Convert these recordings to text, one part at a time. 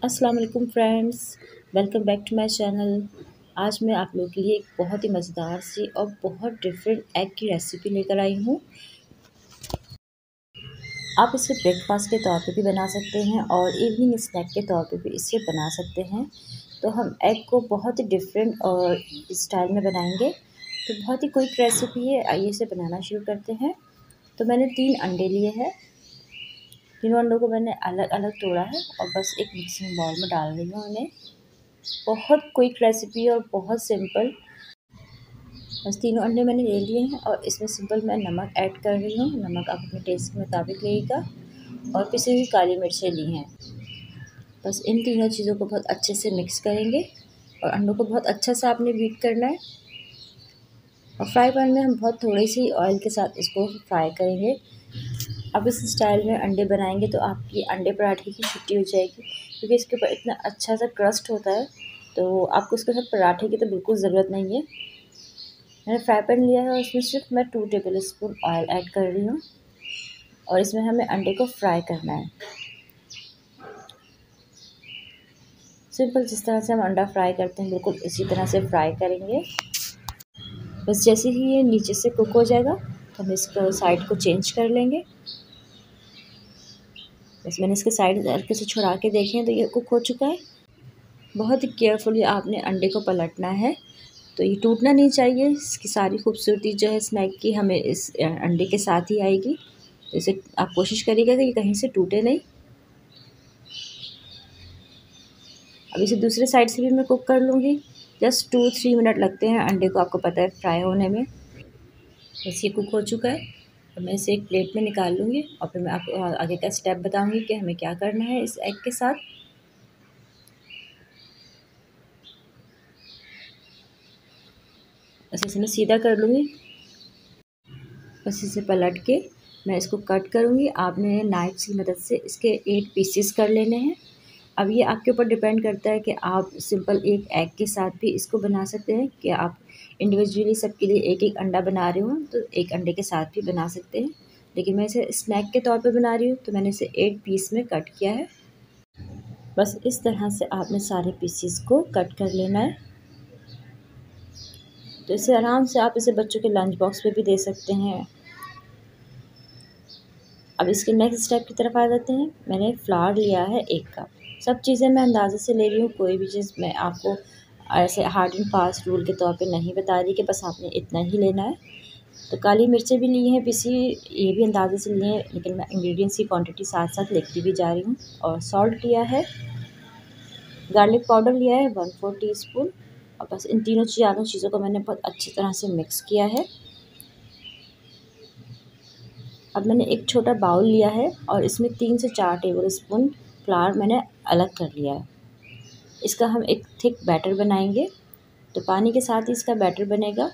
अस्सलाम वालेकुम friends, welcome back to my channel. आज मैं आप लोगों के लिए एक बहुत ही मज़ेदार सी और बहुत डिफरेंट एग की रेसिपी लेकर आई हूँ। आप इसे ब्रेकफास्ट के तौर पे भी बना सकते हैं और इवनिंग स्नैक के तौर पे भी इसे बना सकते हैं। तो हम एग को बहुत ही डिफरेंट और स्टाइल में बनाएंगे। तो बहुत ही क्विक रेसिपी है, आइए इसे बनाना शुरू करते हैं। तो मैंने 3 अंडे लिए हैं। तीनों अंडों को मैंने अलग अलग तोड़ा है और बस एक मिक्सिंग बाउल में डाल रही हूँ उन्हें। बहुत क्विक रेसिपी और बहुत सिंपल। बस तीनों अंडे मैंने ले लिए हैं और इसमें सिंपल मैं नमक ऐड कर रही हूँ। नमक आप अपने टेस्ट के मुताबिक लेगा और पिसी हुई काली मिर्चें ली हैं। बस इन तीनों चीज़ों को बहुत अच्छे से मिक्स करेंगे और अंडों को बहुत अच्छा से आपने बीट करना है। और फ्राई पैन में हम बहुत थोड़ी सी ऑयल के साथ इसको फ्राई करेंगे। अब इस स्टाइल में अंडे बनाएंगे तो आपकी अंडे पराठे की छुट्टी हो जाएगी, क्योंकि इसके ऊपर इतना अच्छा सा क्रस्ट होता है। तो आपको इसके साथ पराठे की तो बिल्कुल ज़रूरत नहीं है। मैंने फ्राई पैन लिया है और इसमें सिर्फ मैं 2 टेबल स्पून ऑयल ऐड कर रही हूँ और इसमें हमें अंडे को फ्राई करना है। सिंपल जिस तरह से हम अंडा फ्राई करते हैं बिल्कुल इसी तरह से फ्राई करेंगे। बस जैसे ही ये नीचे से कुक हो जाएगा तो हम इसको साइड को चेंज कर लेंगे। बस मैंने इसके साइड हल्के से छुड़ा के देखें तो ये कुक हो चुका है। बहुत ही केयरफुली आपने अंडे को पलटना है, तो ये टूटना नहीं चाहिए। इसकी सारी खूबसूरती जो है स्नैक की हमें इस अंडे के साथ ही आएगी। तो इसे आप कोशिश करिएगा कि ये कहीं से टूटे नहीं। अब इसे दूसरे साइड से भी मैं कुक कर लूँगी। जस्ट 2-3 मिनट लगते हैं अंडे को, आपको पता है, फ्राई होने में। बस ये कुक हो चुका है और मैं इसे एक प्लेट में निकाल लूँगी और फिर मैं आपको आगे का स्टेप बताऊँगी कि हमें क्या करना है इस एग के साथ। बस इसे मैं सीधा कर लूँगी। बस इसे पलट के मैं इसको कट करूँगी। आपने नाइफ की मदद से इसके 8 पीसेस कर लेने हैं। अब ये आपके ऊपर डिपेंड करता है कि आप सिंपल एक एग के साथ भी इसको बना सकते हैं, कि आप इंडिविजुअली सबके लिए एक एक अंडा बना रहे हो तो एक अंडे के साथ भी बना सकते हैं। लेकिन मैं इसे स्नैक के तौर पे बना रही हूँ तो मैंने इसे 8 पीस में कट किया है। बस इस तरह से आपने सारे पीसेस को कट कर लेना है। तो इसे आराम से आप इसे बच्चों के लंच बॉक्स में भी दे सकते हैं। अब इसके नेक्स्ट स्टेप की तरफ आ जाते हैं। मैंने फ्लावर लिया है 1 कप। सब चीज़ें मैं अंदाज़े से ले रही हूँ, कोई भी चीज़ मैं आपको ऐसे हार्ड एंड फास्ट रूल के तौर पे नहीं बता रही कि बस आपने इतना ही लेना है। तो काली मिर्चें भी ली हैं पिसी, ये भी अंदाज़े से लिए हैं, लेकिन मैं इंग्रेडिएंट्स की क्वांटिटी साथ-साथ लिखती भी जा रही हूँ। और सॉल्ट लिया है, गार्लिक पाउडर लिया है 1/4 टीस्पून। और बस इन चारों चीज़ों को मैंने बहुत अच्छी तरह से मिक्स किया है। अब मैंने एक छोटा बाउल लिया है और इसमें 3 से 4 टेबल स्पून फ्लावर मैंने अलग कर लिया है। इसका हम एक थिक बैटर बनाएंगे, तो पानी के साथ ही इसका बैटर बनेगा।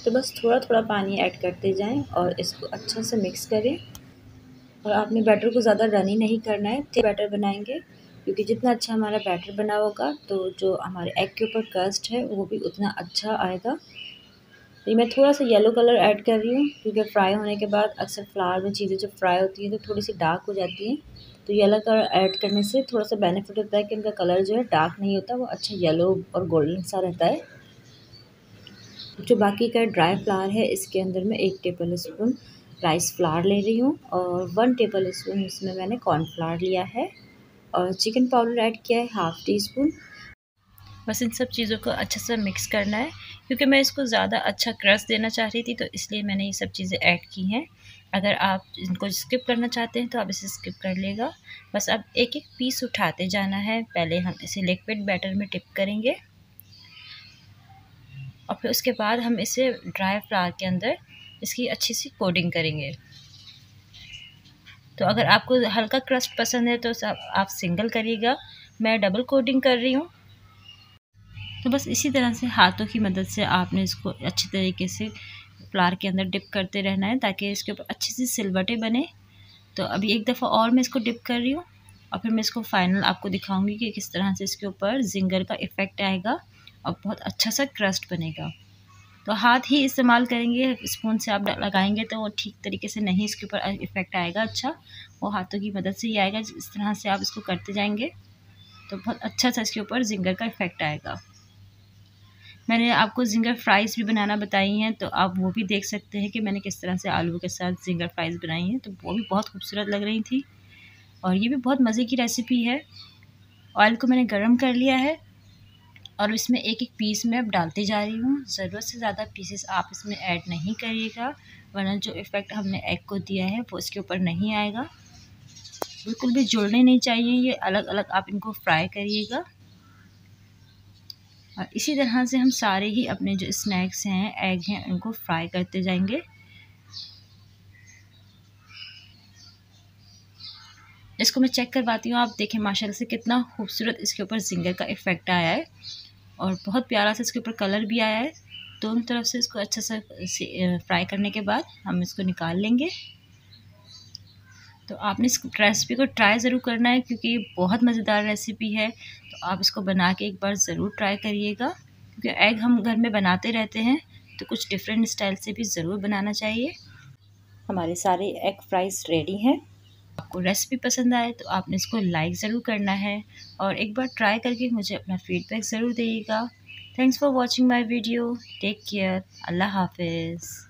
तो बस थोड़ा थोड़ा पानी ऐड करते जाएं और इसको अच्छा से मिक्स करें। और आपने बैटर को ज़्यादा रनी नहीं करना है, थिक बैटर बनाएंगे, क्योंकि जितना अच्छा हमारा बैटर बना होगा तो जो हमारे एग के ऊपर क्रस्ट है वो भी उतना अच्छा आएगा। तो मैं थोड़ा सा येलो कलर ऐड कर रही हूँ, क्योंकि फ्राई होने के बाद अक्सर फ्लावर में चीज़ें जब फ्राई होती हैं तो थोड़ी सी डार्क हो जाती हैं। तो येलो कलर ऐड करने से थोड़ा सा बेनिफिट होता है कि उनका कलर जो है डार्क नहीं होता, वो अच्छा येलो और गोल्डन सा रहता है। जो बाकी का ड्राई फ्लावर है इसके अंदर मैं 1 टेबल स्पून राइस फ्लावर ले रही हूँ और 1 टेबल स्पून इसमें मैंने कॉर्नफ्लावर लिया है और चिकन पाउडर ऐड किया है 1/2 टीस्पून। बस इन सब चीज़ों को अच्छे से मिक्स करना है, क्योंकि मैं इसको ज़्यादा अच्छा क्रस्ट देना चाह रही थी, तो इसलिए मैंने ये सब चीज़ें ऐड की हैं। अगर आप इनको स्किप करना चाहते हैं तो आप इसे स्किप कर लेगा। बस अब एक एक पीस उठाते जाना है। पहले हम इसे लिक्विड बैटर में डिप करेंगे और फिर उसके बाद हम इसे ड्राई फ्लावर के अंदर इसकी अच्छी सी कोटिंग करेंगे। तो अगर आपको हल्का क्रस्ट पसंद है तो आप सिंगल करिएगा, मैं डबल कोटिंग कर रही हूँ। तो बस इसी तरह से हाथों की मदद से आपने इसको अच्छी तरीके से फ्लावर के अंदर डिप करते रहना है, ताकि इसके ऊपर अच्छी सी सिलवटें बने। तो अभी एक दफ़ा और मैं इसको डिप कर रही हूँ और फिर मैं इसको फाइनल आपको दिखाऊंगी कि किस तरह से इसके ऊपर जिंगर का इफ़ेक्ट आएगा और बहुत अच्छा सा क्रस्ट बनेगा। तो हाथ ही इस्तेमाल करेंगे, स्पून से आप लगाएंगे तो वो ठीक तरीके से नहीं इसके ऊपर इफ़ेक्ट आएगा अच्छा, वो हाथों की मदद से ही आएगा। इस तरह से आप इसको करते जाएंगे तो बहुत अच्छा सा इसके ऊपर जिंगर का इफ़ेक्ट आएगा। मैंने आपको जिंगर फ्राइज़ भी बनाना बताई हैं, तो आप वो भी देख सकते हैं कि मैंने किस तरह से आलू के साथ जिंगर फ्राइज़ बनाई हैं, तो वो भी बहुत खूबसूरत लग रही थी और ये भी बहुत मज़े की रेसिपी है। ऑयल को मैंने गरम कर लिया है और इसमें एक एक पीस मैं अब डालती जा रही हूँ। ज़रूरत से ज़्यादा पीसेस आप इसमें ऐड नहीं करिएगा, वरना जो इफ़ेक्ट हमने एग को दिया है वो इसके ऊपर नहीं आएगा। बिल्कुल भी जुड़ने नहीं चाहिए, ये अलग अलग आप इनको फ्राई करिएगा। और इसी तरह से हम सारे ही अपने जो स्नैक्स हैं, एग हैं, उनको फ्राई करते जाएंगे। इसको मैं चेक करवाती हूँ, आप देखें माशाल्लाह से कितना खूबसूरत इसके ऊपर जिंगर का इफ़ेक्ट आया है और बहुत प्यारा सा इसके ऊपर कलर भी आया है। दोनों तरफ से इसको अच्छा सा फ्राई करने के बाद हम इसको निकाल लेंगे। तो आपने इस रेसिपी को ट्राई ज़रूर करना है क्योंकि ये बहुत मज़ेदार रेसिपी है, तो आप इसको बना के एक बार ज़रूर ट्राई करिएगा। क्योंकि एग हम घर में बनाते रहते हैं, तो कुछ डिफरेंट स्टाइल से भी ज़रूर बनाना चाहिए। हमारे सारे एग फ्राइज़ रेडी हैं। आपको रेसिपी पसंद आए तो आपने इसको लाइक ज़रूर करना है और एक बार ट्राई करके मुझे अपना फीडबैक ज़रूर दीजिएगा। Thanks for watching my video. Take care. अल्लाह हाफिज़।